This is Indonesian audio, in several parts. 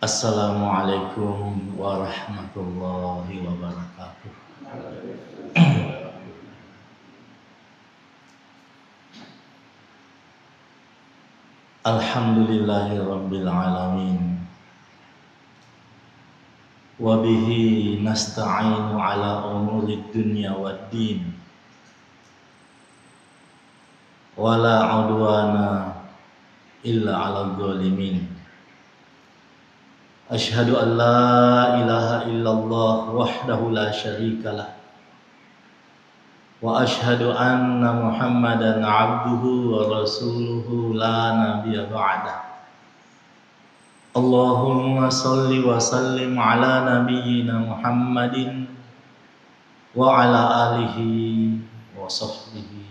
Assalamualaikum warahmatullahi wabarakatuh. Alhamdulillahi rabbil alamin. Wa bihi nasta'inu ala umurid dunya waddin. Wa la udwana illa ala zalimin. Ashhadu an la ilaha illallah wahdahu la syarika lah. Wa ashhadu anna Muhammadan abduhu wa rasuluhu la nabiyya ba'dah. Allahumma salli wa sallim ala nabiyyina Muhammadin wa ala alihi wa sahbihi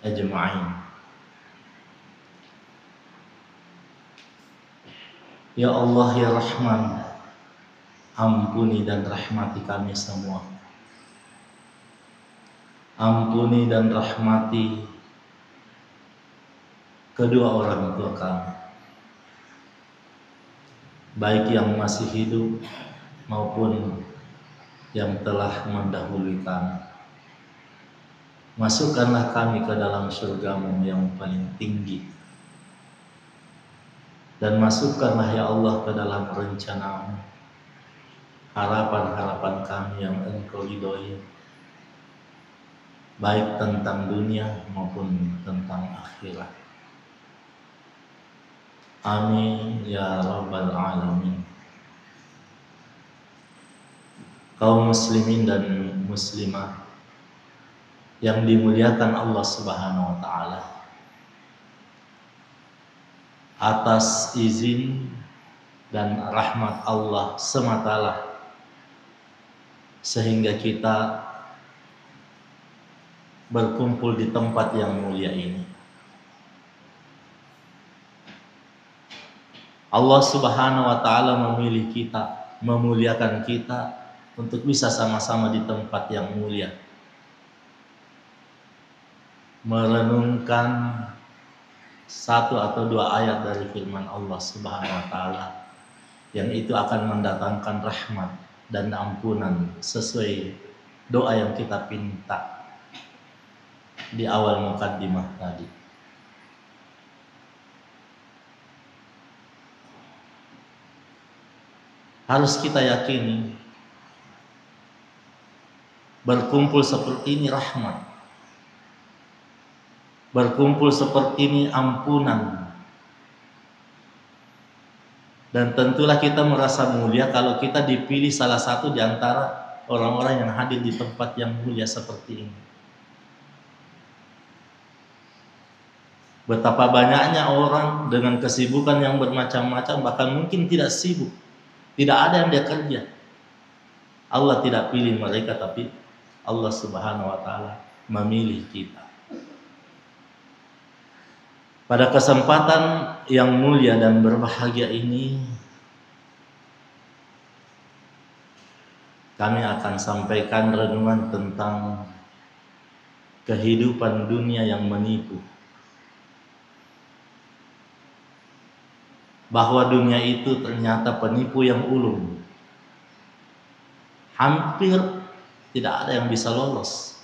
ajma'in. Ya Allah ya Rahman, ampuni dan rahmati kami semua. Ampuni dan rahmati kedua orang tua kami, baik yang masih hidup maupun yang telah mendahului kami. Masukkanlah kami ke dalam surga-Mu yang paling tinggi, dan masukkanlah ya Allah ke dalam rencana-Mu harapan-harapan kami yang Engkau ridhoi, baik tentang dunia maupun tentang akhirat. Amin ya rabbal alamin. Kaum muslimin dan muslimah yang dimuliakan Allah Subhanahu wa taala, atas izin dan rahmat Allah sematalah sehingga kita berkumpul di tempat yang mulia ini. Allah Subhanahu wa taala memilih kita, memuliakan kita untuk bisa sama-sama di tempat yang mulia, merenungkan satu atau dua ayat dari firman Allah Subhanahu wa taala yang itu akan mendatangkan rahmat dan ampunan sesuai doa yang kita pinta di awal mukaddimah tadi. Harus kita yakini berkumpul seperti ini rahmat, berkumpul seperti ini ampunan. Dan tentulah kita merasa mulia kalau kita dipilih salah satu di antara orang-orang yang hadir di tempat yang mulia seperti ini. Betapa banyaknya orang dengan kesibukan yang bermacam-macam, bahkan mungkin tidak sibuk, tidak ada yang dia kerja. Allah tidak pilih mereka, tapi Allah Subhanahu wa taala memilih kita. Pada kesempatan yang mulia dan berbahagia ini, kami akan sampaikan renungan tentang kehidupan dunia yang menipu. Bahwa dunia itu ternyata penipu yang ulung. Hampir tidak ada yang bisa lolos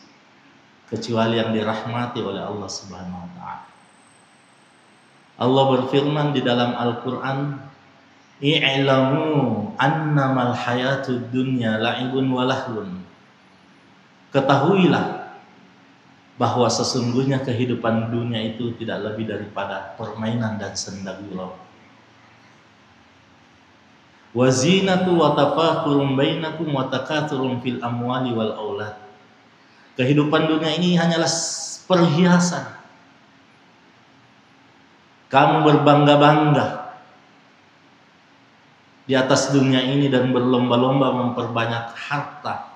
kecuali yang dirahmati oleh Allah Subhanahu wa taala. Allah berfirman di dalam Al-Qur'an, "I'lamu annamal hayatud dunya la'ibun wa lahwun." Ketahuilah bahwa sesungguhnya kehidupan dunia itu tidak lebih daripada permainan dan senda gurau. Wa zinatu wa tafakhurun bainakum wa takatsurun fil amwali wal aulad. Kehidupan dunia ini hanyalah perhiasan. Kamu berbangga-bangga di atas dunia ini dan berlomba-lomba memperbanyak harta,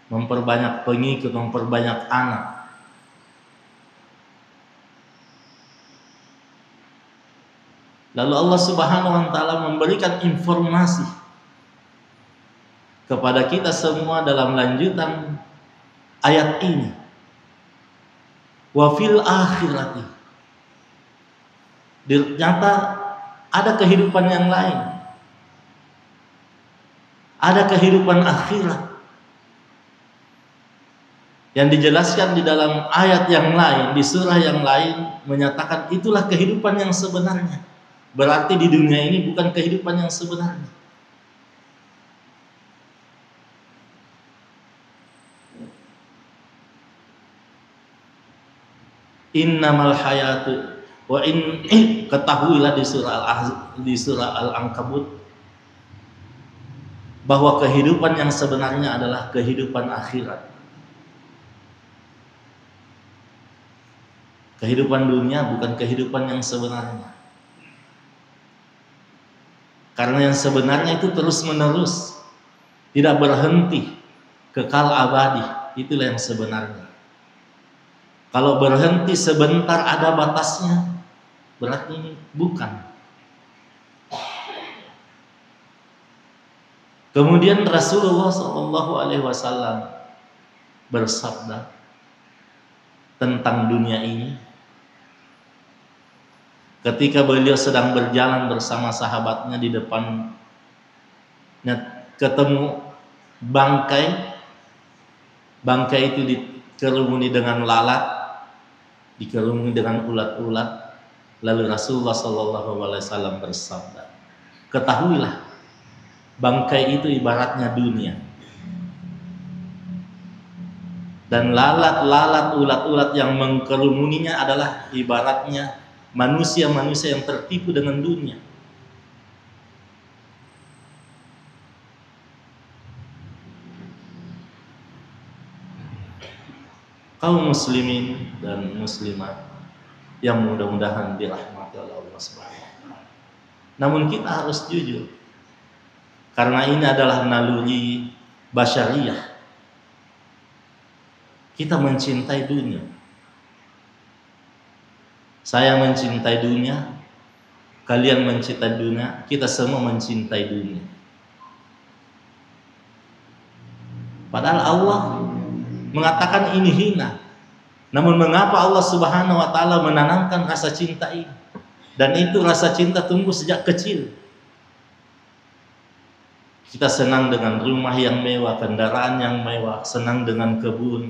memperbanyak pengikut, memperbanyak anak. Lalu Allah Subhanahu wa taala memberikan informasi kepada kita semua dalam lanjutan ayat ini. Wa fil akhirati, ternyata ada kehidupan yang lain, ada kehidupan akhirat yang dijelaskan di dalam ayat yang lain, di surah yang lain menyatakan itulah kehidupan yang sebenarnya. Berarti di dunia ini bukan kehidupan yang sebenarnya. Innamal hayatu wa in ketahuilah di surah Al-Ankabut bahwa kehidupan yang sebenarnya adalah kehidupan akhirat. Kehidupan dunia bukan kehidupan yang sebenarnya. Karena yang sebenarnya itu terus menerus, tidak berhenti, kekal abadi. Itulah yang sebenarnya. Kalau berhenti sebentar ada batasnya, berarti ini bukan. Kemudian Rasulullah SAW bersabda tentang dunia ini. Ketika beliau sedang berjalan bersama sahabatnya, di depannya ketemu bangkai itu dikerumuni dengan lalat, dikerumuni dengan ulat-ulat. Lalu Rasulullah SAW bersabda, ketahuilah bangkai itu ibaratnya dunia, dan lalat-lalat, ulat-ulat yang mengkerumuninya adalah ibaratnya manusia-manusia yang tertipu dengan dunia. Kaum muslimin dan muslimat yang mudah-mudahan dirahmati oleh Allah Subhanahu wa taala. Namun kita harus jujur, karena ini adalah naluri basyariyah. Kita mencintai dunia. Saya mencintai dunia, kalian mencintai dunia, kita semua mencintai dunia. Padahal Allah mengatakan ini hina. Namun mengapa Allah Subhanahu wa taala menanamkan rasa cinta ini? Dan itu rasa cinta tumbuh sejak kecil. Kita senang dengan rumah yang mewah, kendaraan yang mewah, senang dengan kebun,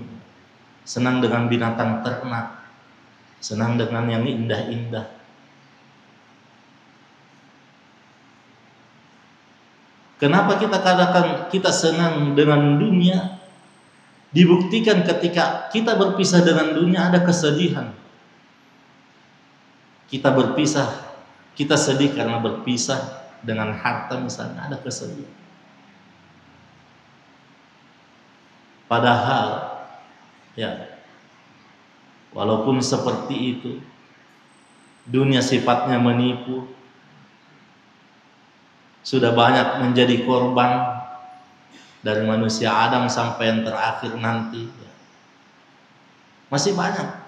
senang dengan binatang ternak, senang dengan yang indah-indah. Kenapa kita katakan kita senang dengan dunia? Dibuktikan ketika kita berpisah dengan dunia ada kesedihan. Kita berpisah, kita sedih karena berpisah dengan harta misalnya, ada kesedihan. Padahal ya, walaupun seperti itu, dunia sifatnya menipu, sudah banyak menjadi korban dari manusia Adam sampai yang terakhir nanti. Masih banyak.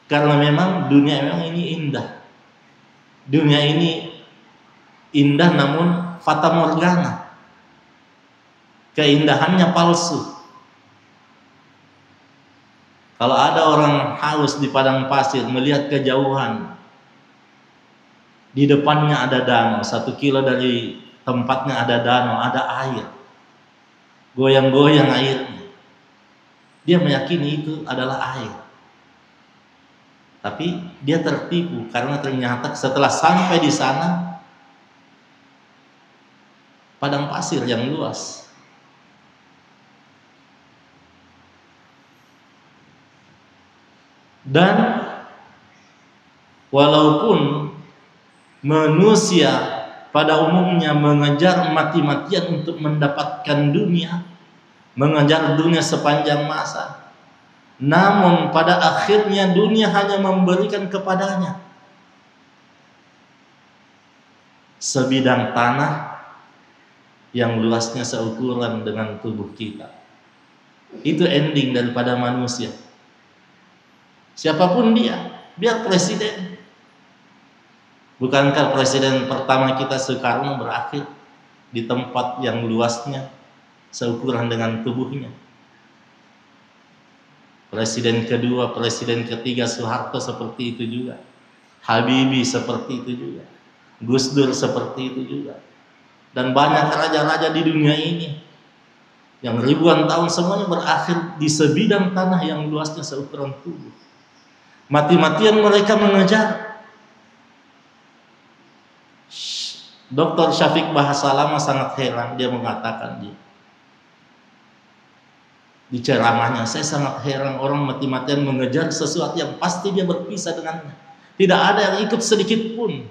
Karena memang dunia memang ini indah. Dunia ini indah namun fata morgana. Keindahannya palsu. Kalau ada orang haus di padang pasir melihat kejauhan, di depannya ada danau, 1 kilo dari tempatnya ada danau, ada air, goyang-goyang airnya. Dia meyakini itu adalah air. Tapi dia tertipu karena ternyata setelah sampai di sana, padang pasir yang luas. Dan walaupun manusia pada umumnya mengejar mati-matian untuk mendapatkan dunia, mengejar dunia sepanjang masa, namun pada akhirnya dunia hanya memberikan kepadanya sebidang tanah yang luasnya seukuran dengan tubuh kita. Itu ending daripada manusia. Siapapun dia, biar presiden. Bukankah presiden pertama kita Soekarno berakhir di tempat yang luasnya seukuran dengan tubuhnya? Presiden kedua, presiden ketiga Soeharto seperti itu juga. Habibie seperti itu juga, Gus Dur seperti itu juga, dan banyak raja-raja di dunia ini yang ribuan tahun semuanya berakhir di sebidang tanah yang luasnya seukuran tubuh. Mati-matian mereka mengejar. Dr. Syafiq Bahasa Lama sangat heran, dia mengatakan di ceramahnya, saya sangat heran orang mati-matian mengejar sesuatu yang pasti dia berpisah dengannya. Tidak ada yang ikut sedikit pun.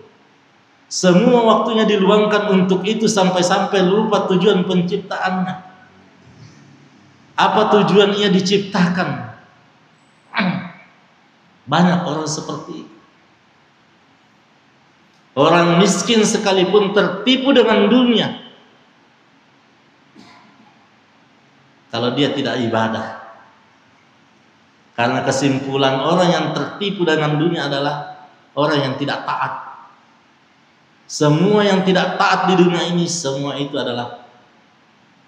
Semua waktunya diluangkan untuk itu sampai-sampai lupa tujuan penciptaannya. Apa tujuan ia diciptakan? Banyak orang seperti itu. Orang miskin sekalipun tertipu dengan dunia kalau dia tidak ibadah. Karena kesimpulan orang yang tertipu dengan dunia adalah orang yang tidak taat. Semua yang tidak taat di dunia ini, semua itu adalah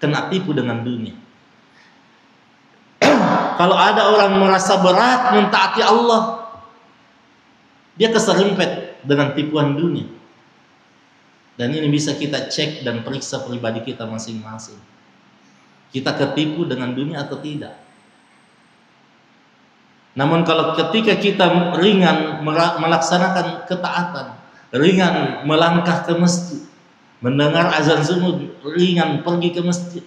kena tipu dengan dunia. Kalau ada orang merasa berat mentaati Allah, dia keserempet dengan tipuan dunia. Dan ini bisa kita cek dan periksa pribadi kita masing-masing. Kita ketipu dengan dunia atau tidak? Namun kalau ketika kita ringan melaksanakan ketaatan, ringan melangkah ke masjid, mendengar azan subuh, ringan pergi ke masjid,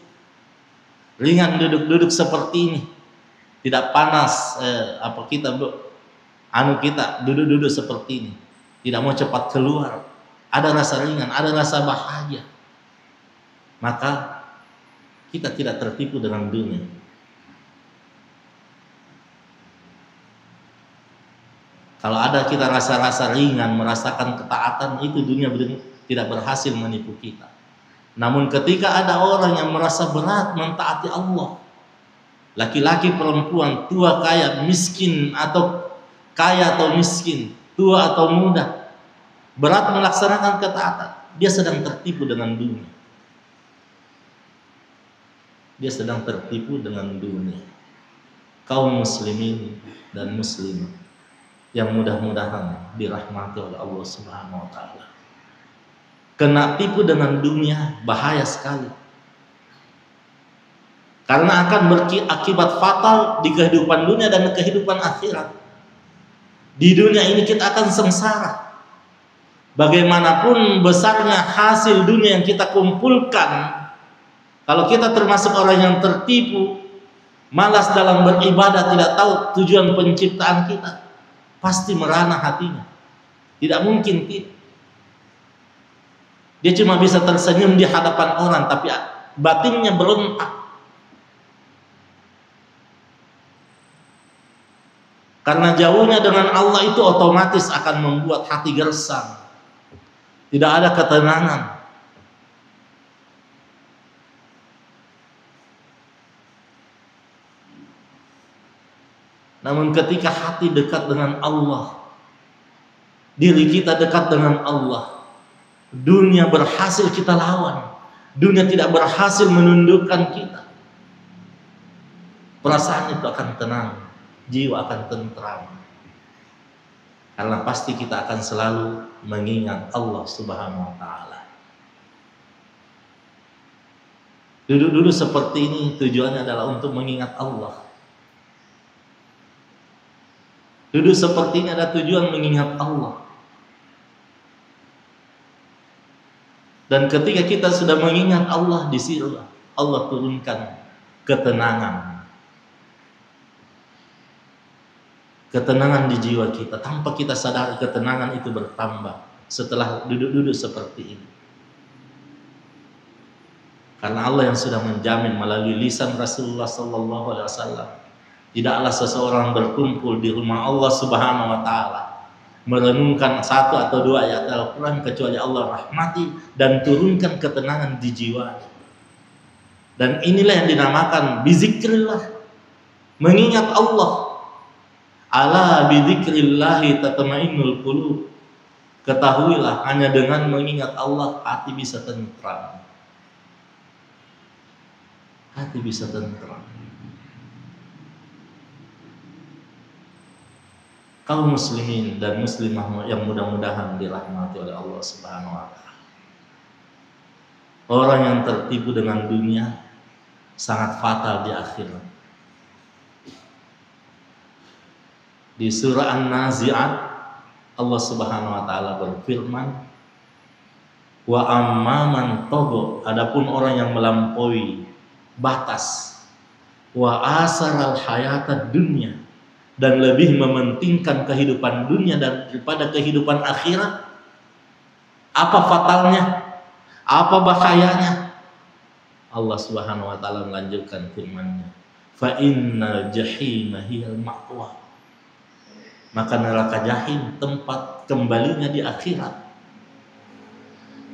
ringan duduk-duduk seperti ini, tidak panas kita duduk-duduk seperti ini, tidak mau cepat keluar, ada rasa ringan, ada rasa bahagia, maka kita tidak tertipu dengan dunia. Kalau ada kita rasa-rasa ringan, merasakan ketaatan, itu dunia tidak berhasil menipu kita. Namun ketika ada orang yang merasa berat mentaati Allah, laki-laki, perempuan, tua, kaya, miskin atau kaya atau miskin, tua atau muda, berat melaksanakan ketaatan, dia sedang tertipu dengan dunia. Dia sedang tertipu dengan dunia. Kaum muslimin dan muslimah yang mudah-mudahan dirahmati oleh Allah Subhanahu wa taala. Kena tipu dengan dunia bahaya sekali. Karena akan berakibat fatal di kehidupan dunia dan kehidupan akhirat. Di dunia ini kita akan sengsara. Bagaimanapun besarnya hasil dunia yang kita kumpulkan, kalau kita termasuk orang yang tertipu, malas dalam beribadah, tidak tahu tujuan penciptaan kita, pasti merana hatinya. Tidak mungkin tidak. Dia cuma bisa tersenyum di hadapan orang, tapi batinnya berontak. Karena jauhnya dengan Allah itu otomatis akan membuat hati gersang. Tidak ada ketenangan. Namun ketika hati dekat dengan Allah, diri kita dekat dengan Allah, dunia berhasil kita lawan, dunia tidak berhasil menundukkan kita, perasaan itu akan tenang, jiwa akan tentram, karena pasti kita akan selalu mengingat Allah Subhanahu wa taala. Duduk-duduk seperti ini tujuannya adalah untuk mengingat Allah. Duduk seperti ini ada tujuan mengingat Allah. Dan ketika kita sudah mengingat Allah, di situ Allah turunkan ketenangan. Ketenangan di jiwa kita. Tanpa kita sadar, ketenangan itu bertambah setelah duduk-duduk seperti ini. Karena Allah yang sudah menjamin melalui lisan Rasulullah SAW. Tidaklah seseorang berkumpul di rumah Allah Subhanahu wa taala merenungkan satu atau dua ayat Al-Quran kecuali Allah rahmati dan turunkan ketenangan di jiwa. Dan inilah yang dinamakan bizikrillah, mengingat Allah. Ala bidzikrillahi tatma'innul qulub. Ketahuilah hanya dengan mengingat Allah hati bisa tentram. Hati bisa tentram. kaum muslimin dan muslimah yang mudah-mudahan dirahmati oleh Allah Subhanahu wa taala. Orang yang tertipu dengan dunia sangat fatal di akhirat. Di surah An-Nazi'at Allah Subhanahu wa taala berfirman, wa amman tagha, adapun orang yang melampaui batas, wa asaral hayatad dunya, dan lebih mementingkan kehidupan dunia daripada kehidupan akhirat. Apa fatalnya? Apa bahayanya? Allah Subhanahu wa taala melanjutkan firman-Nya, fa innal jahima hiyal ma'wa, maka neraka jahim tempat kembalinya di akhirat.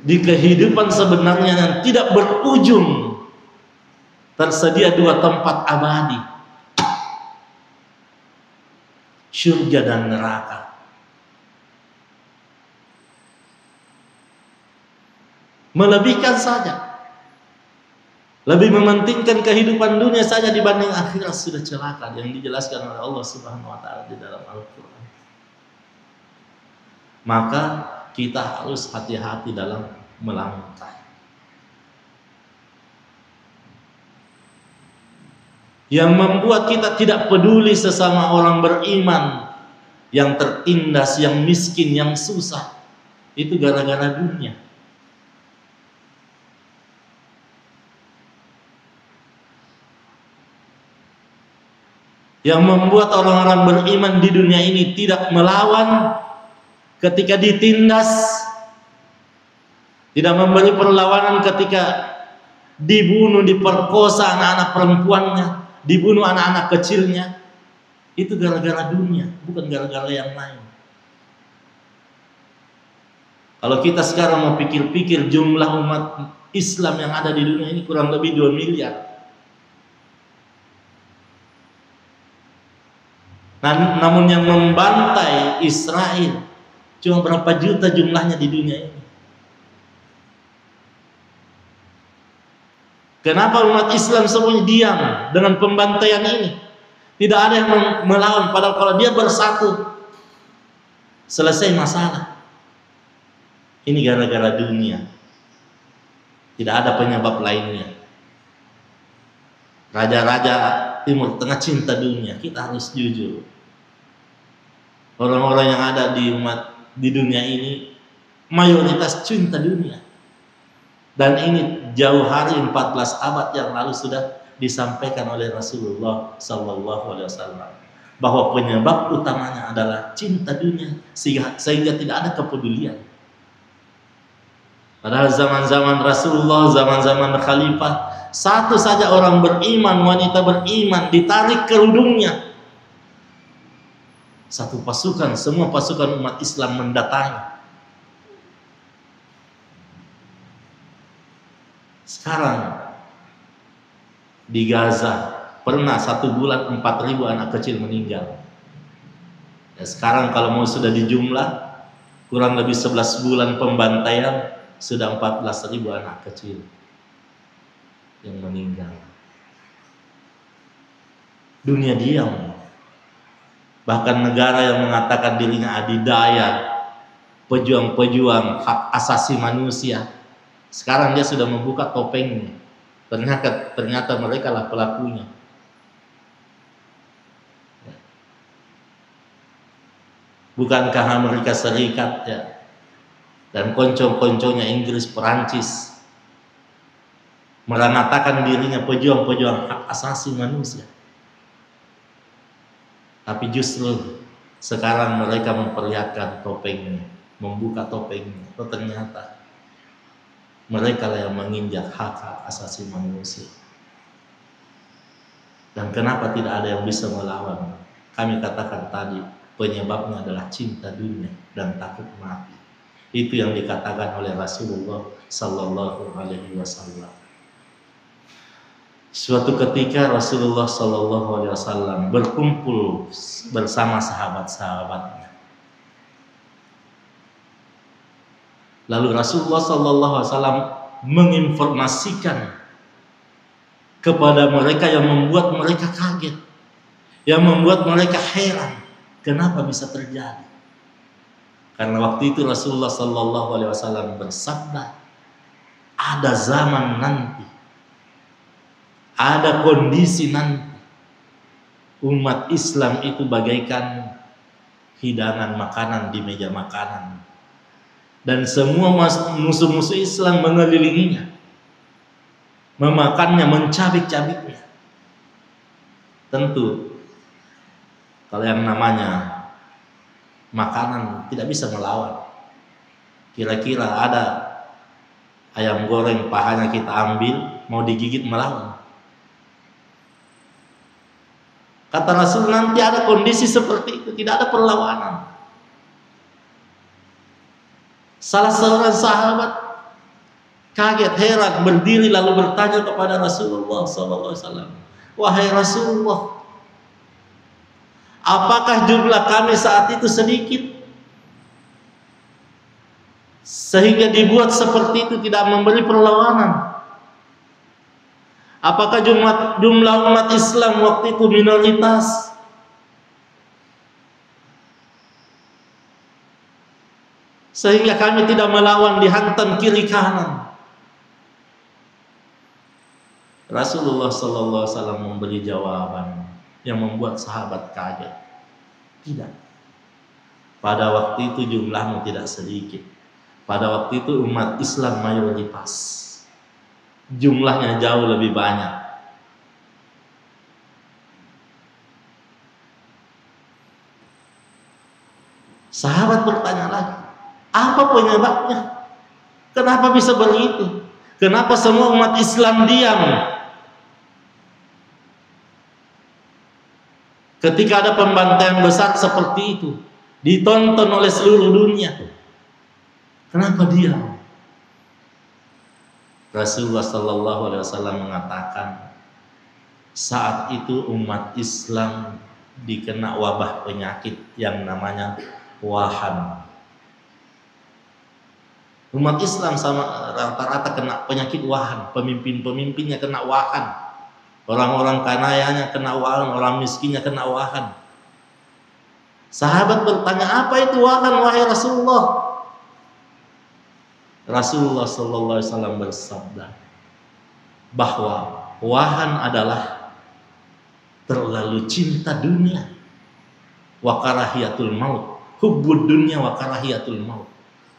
Di kehidupan sebenarnya yang tidak berujung tersedia dua tempat abadi, surga dan neraka. Melebihkan saja, lebih mementingkan kehidupan dunia saja dibanding akhirat sudah celaka, yang dijelaskan oleh Allah Subhanahu wa taala di dalam Al-Qur'an. Maka kita harus hati-hati dalam melangkah. Yang membuat kita tidak peduli sesama orang beriman yang tertindas, yang miskin, yang susah, itu gara-gara dunia. Yang membuat orang-orang beriman di dunia ini tidak melawan ketika ditindas, tidak memberi perlawanan ketika dibunuh, diperkosa anak-anak perempuannya, dibunuh anak-anak kecilnya, itu gara-gara dunia, bukan gara-gara yang lain. Kalau kita sekarang mau pikir-pikir, jumlah umat Islam yang ada di dunia ini kurang lebih 2 miliar. Namun yang membantai Israel cuma berapa juta jumlahnya di dunia ini. Kenapa umat Islam semuanya diam dengan pembantaian ini? Tidak ada yang melawan, padahal kalau dia bersatu selesai masalah. Ini gara-gara dunia. Tidak ada penyebab lainnya. Raja-raja Timur Tengah cinta dunia, kita harus jujur. Orang-orang yang ada di dunia ini mayoritas cinta dunia. Dan ini jauh hari 14 abad yang lalu sudah disampaikan oleh Rasulullah Sallallahu Alaihi Wasallam bahwa penyebab utamanya adalah cinta dunia, sehingga tidak ada kepedulian. Padahal zaman-zaman Rasulullah, zaman-zaman Khalifah, satu saja orang beriman, wanita beriman ditarik kerudungnya, satu pasukan, semua pasukan umat Islam mendatangi. Sekarang di Gaza pernah 1 bulan 4.000 anak kecil meninggal. Ya, sekarang kalau mau sudah dijumlah kurang lebih 11 bulan pembantaian, sudah 14.000 anak kecil yang meninggal. Dunia diam. Bahkan negara yang mengatakan dirinya adidaya, pejuang-pejuang hak asasi manusia, sekarang dia sudah membuka topengnya. Ternyata mereka lah pelakunya. Bukankah Amerika Serikat ya, dan konco-konconya Inggris, Perancis mengatakan dirinya pejuang-pejuang hak asasi manusia? Tapi justru sekarang mereka memperlihatkan topengnya, membuka topengnya. Oh, ternyata mereka lah yang menginjak hak-hak asasi manusia. Dan kenapa tidak ada yang bisa melawan? Kami katakan tadi, penyebabnya adalah cinta dunia dan takut mati. Itu yang dikatakan oleh Rasulullah Sallallahu Alaihi Wasallam. Suatu ketika Rasulullah Sallallahu Alaihi Wasallam berkumpul bersama sahabat-sahabatnya. Lalu Rasulullah Sallallahu Alaihi Wasallam menginformasikan kepada mereka yang membuat mereka kaget, yang membuat mereka heran. Kenapa bisa terjadi? Karena waktu itu Rasulullah Sallallahu Alaihi Wasallam bersabda, ada zaman nanti, ada kondisi nanti, umat Islam itu bagaikan hidangan makanan di meja makanan, dan semua musuh-musuh Islam mengelilinginya, memakannya, mencabik-cabiknya. Tentu kalau yang namanya makanan tidak bisa melawan. Kira-kira ada ayam goreng pahanya kita ambil, mau digigit melawan? Kata Rasul, nanti ada kondisi seperti itu, tidak ada perlawanan. Salah seorang sahabat kaget, heran, berdiri lalu bertanya kepada Rasulullah SAW, wahai Rasulullah, apakah jumlah kami saat itu sedikit sehingga dibuat seperti itu, tidak memberi perlawanan? Apakah jumlah umat Islam waktu itu minoritas sehingga kami tidak melawan, dihantam kiri kanan? Rasulullah SAW memberi jawaban yang membuat sahabat kaget. Tidak. Pada waktu itu jumlahmu tidak sedikit. Pada waktu itu umat Islam mayoritas. Jumlahnya jauh lebih banyak. Sahabat bertanya lagi, apa penyebabnya? Kenapa bisa begitu? Kenapa semua umat Islam diam ketika ada pembantaian besar seperti itu, ditonton oleh seluruh dunia? Kenapa diam? Rasulullah Sallallahu Alaihi Wasallam mengatakan, saat itu umat Islam dikena wabah penyakit yang namanya wahan. Umat Islam sama rata-rata kena penyakit wahan, pemimpin-pemimpinnya kena wahan, orang-orang kanayanya kena wahan, orang miskinnya kena wahan. Sahabat bertanya, apa itu wahan wahai Rasulullah? Rasulullah Sallallahu Alaihi Wasallam bersabda bahwa wahan adalah terlalu cinta dunia, wa karahiyatul maut, hubbud dunya wa karahiyatul maut.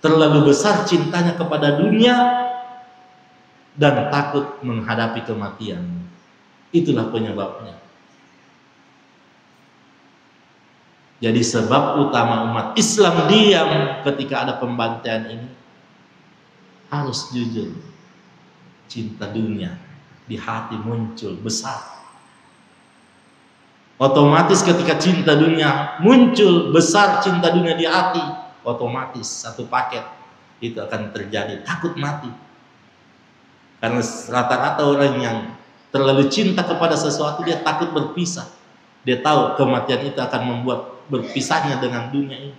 Terlalu besar cintanya kepada dunia dan takut menghadapi kematian. Itulah penyebabnya. Jadi sebab utama umat Islam diam ketika ada pembantaian ini, harus jujur. Cinta dunia di hati muncul besar. Otomatis ketika cinta dunia muncul besar, cinta dunia di hati, otomatis satu paket itu akan terjadi, takut mati. Karena rata-rata orang yang terlalu cinta kepada sesuatu, dia takut berpisah. Dia tahu kematian itu akan membuat berpisahnya dengan dunia ini.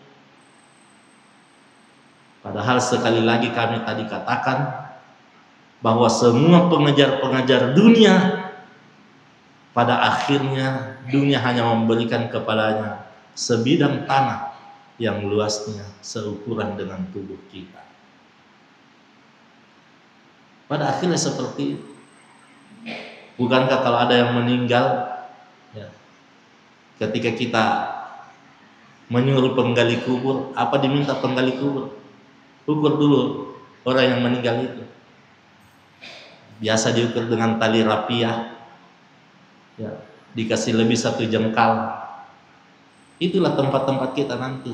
Padahal sekali lagi kami tadi katakan bahwa semua pengejar-pengejar dunia pada akhirnya dunia hanya memberikan kepadanya sebidang tanah yang luasnya seukuran dengan tubuh kita. Pada akhirnya seperti itu. Bukankah kalau ada yang meninggal, ya, ketika kita menyuruh penggali kubur, apa diminta penggali kubur? Ukur dulu orang yang meninggal itu. Biasa diukur dengan tali rapiah, ya, dikasih lebih 1 jengkal. Itulah tempat-tempat kita nanti,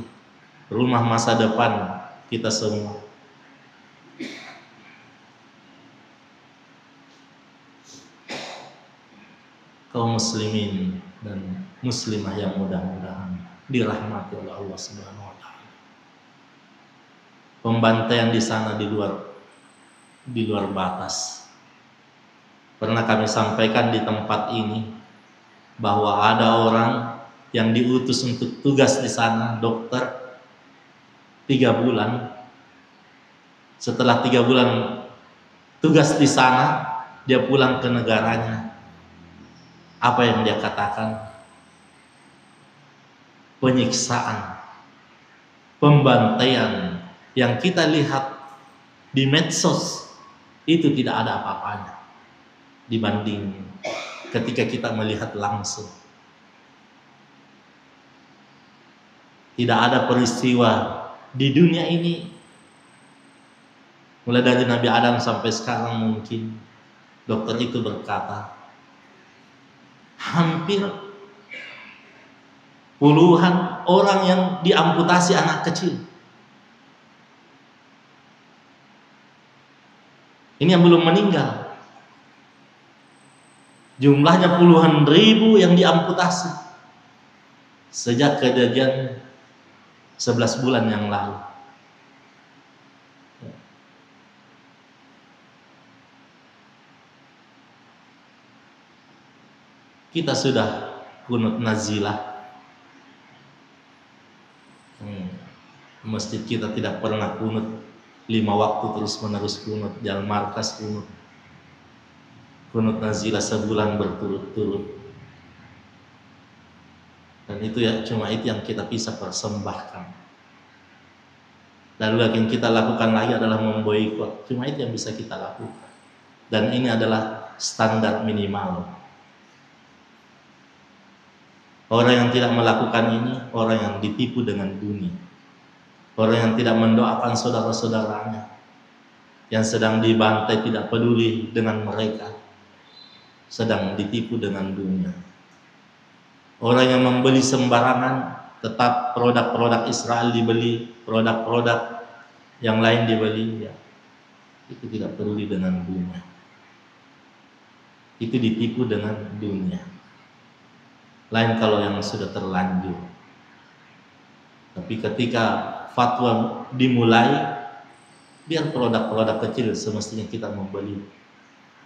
rumah masa depan kita semua. Kaum muslimin dan muslimah yang mudah-mudahan dirahmati oleh Allah Subhanahu wa taala. Pembantaian di sana di luar batas. Pernah kami sampaikan di tempat ini bahwa ada orang yang diutus untuk tugas di sana, dokter, 3 bulan. Setelah 3 bulan tugas di sana, dia pulang ke negaranya. Apa yang dia katakan? penyiksaan, pembantaian yang kita lihat di medsos itu tidak ada apa-apanya dibanding ketika kita melihat langsung. Tidak ada peristiwa di dunia ini, mulai dari Nabi Adam sampai sekarang, mungkin dokter itu berkata hampir puluhan orang yang diamputasi anak kecil. Ini yang belum meninggal. Jumlahnya puluhan ribu yang diamputasi sejak kejadian 11 bulan yang lalu. Kita sudah kunut nazilah. Masjid kita tidak pernah kunut 5 waktu terus menerus kunut, jalan markas kunut. Kunut nazilah sebulan berturut-turut. Dan itu ya, cuma itu yang kita bisa persembahkan. Lalu yang kita lakukan lagi adalah memboikot. Cuma itu yang bisa kita lakukan. Dan ini adalah standar minimal. Orang yang tidak melakukan ini, orang yang ditipu dengan dunia. Orang yang tidak mendoakan saudara-saudaranya yang sedang dibantai, tidak peduli dengan mereka, sedang ditipu dengan dunia. Orang yang membeli sembarangan, tetap produk-produk Israel dibeli, produk-produk yang lain dibeli, ya, itu tidak peduli dengan dunia. Itu ditipu dengan dunia. Lain kalau yang sudah terlanjur. Tapi ketika fatwa dimulai, biar produk-produk kecil semestinya kita membeli,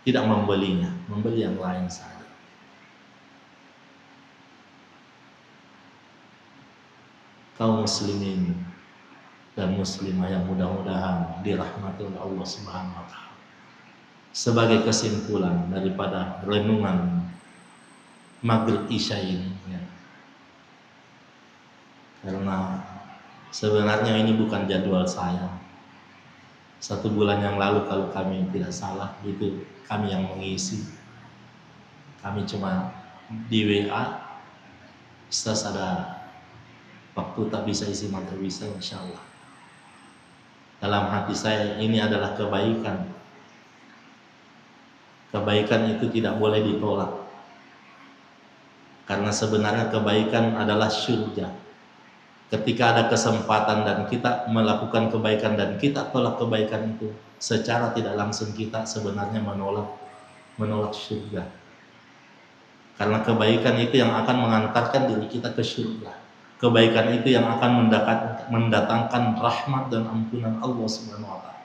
tidak membelinya, membeli yang lain saja. Kaum muslimin dan muslimah yang mudah-mudahan dirahmati oleh Allah Subhanahu wa taala. Sebagai kesimpulan daripada renungan Maghrib Isya ini, ya. Karena sebenarnya ini bukan jadwal saya. 1 bulan yang lalu kalau kami tidak salah, itu kami yang mengisi. Kami cuma di WA, Ustaz ada waktu tak bisa isi materi, bisa, insya Allah. Dalam hati saya ini adalah kebaikan. Kebaikan itu tidak boleh ditolak. Karena sebenarnya kebaikan adalah syurga. Ketika ada kesempatan dan kita melakukan kebaikan dan kita tolak kebaikan itu, secara tidak langsung kita sebenarnya menolak syurga. Karena kebaikan itu yang akan mengantarkan diri kita ke syurga. Kebaikan itu yang akan mendatangkan rahmat dan ampunan Allah Subhanahu wa taala.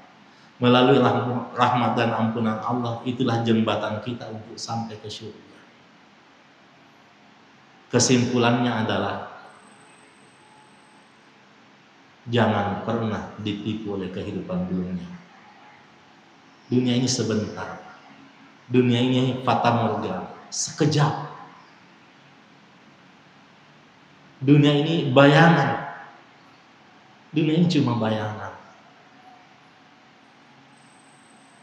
Melalui rahmat dan ampunan Allah, itulah jembatan kita untuk sampai ke syurga. Kesimpulannya adalah jangan pernah ditipu oleh kehidupan dunia. Dunia ini sebentar. Dunia ini fata morgana, sekejap. Dunia ini bayangan. Dunia ini cuma bayangan.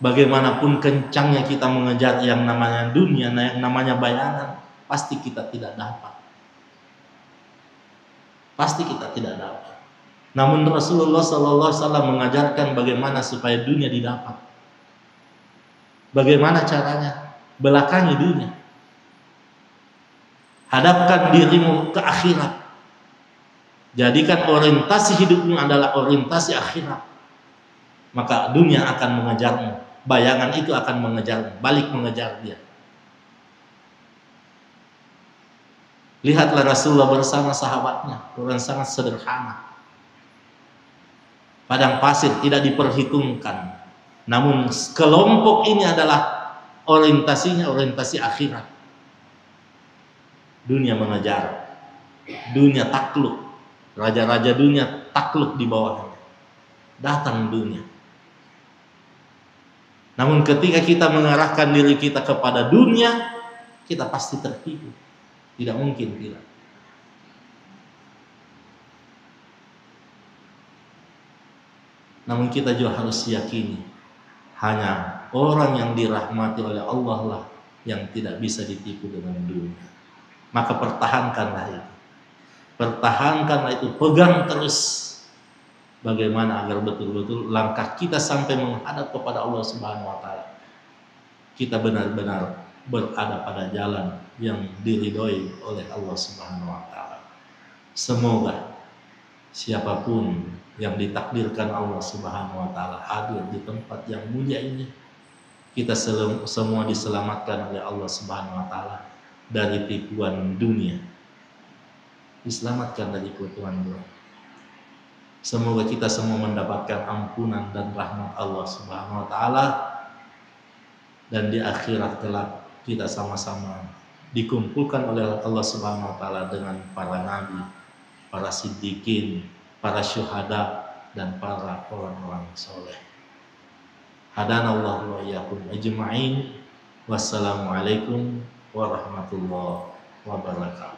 Bagaimanapun kencangnya kita mengejar yang namanya dunia, yang namanya bayangan, pasti kita tidak dapat. Pasti kita tidak dapat. Namun Rasulullah SAW mengajarkan bagaimana supaya dunia didapat. Bagaimana caranya? Belakangi dunia. Hadapkan dirimu ke akhirat. Jadikan orientasi hidupmu adalah orientasi akhirat. Maka dunia akan mengejarmu. Bayangan itu akan mengejarmu. Balik mengejar dia. Lihatlah Rasulullah bersama sahabatnya. Orang sangat sederhana. Padang pasir tidak diperhitungkan. Namun kelompok ini adalah orientasinya orientasi akhirat. Dunia mengejar. Dunia takluk. Raja-raja dunia takluk di bawahnya. Datang dunia. Namun ketika kita mengarahkan diri kita kepada dunia, kita pasti tertipu. Tidak mungkin tidak. Namun kita juga harus yakini hanya orang yang dirahmati oleh Allah lah yang tidak bisa ditipu dengan dunia. Maka pertahankanlah itu. Pertahankanlah itu, pegang terus. Bagaimana agar betul-betul langkah kita sampai menghadap kepada Allah Subhanahu wa taala, kita benar-benar berada pada jalan yang diridhoi oleh Allah Subhanahu wa taala. Semoga siapapun yang ditakdirkan Allah Subhanahu wa taala hadir di tempat yang mulia ini, kita semua diselamatkan oleh Allah Subhanahu wa taala dari tipuan dunia. Diselamatkan dari tipuan dunia. Semoga kita semua mendapatkan ampunan dan rahmat Allah Subhanahu wa taala, dan di akhirat kelak kita sama-sama dikumpulkan oleh Allah Subhanahu wa taala dengan para nabi, para siddiqin, para syuhada, dan para orang-orang soleh. Hadanallahu wa iyyakum ajma'in. Wassalamualaikum warahmatullahi wabarakatuh.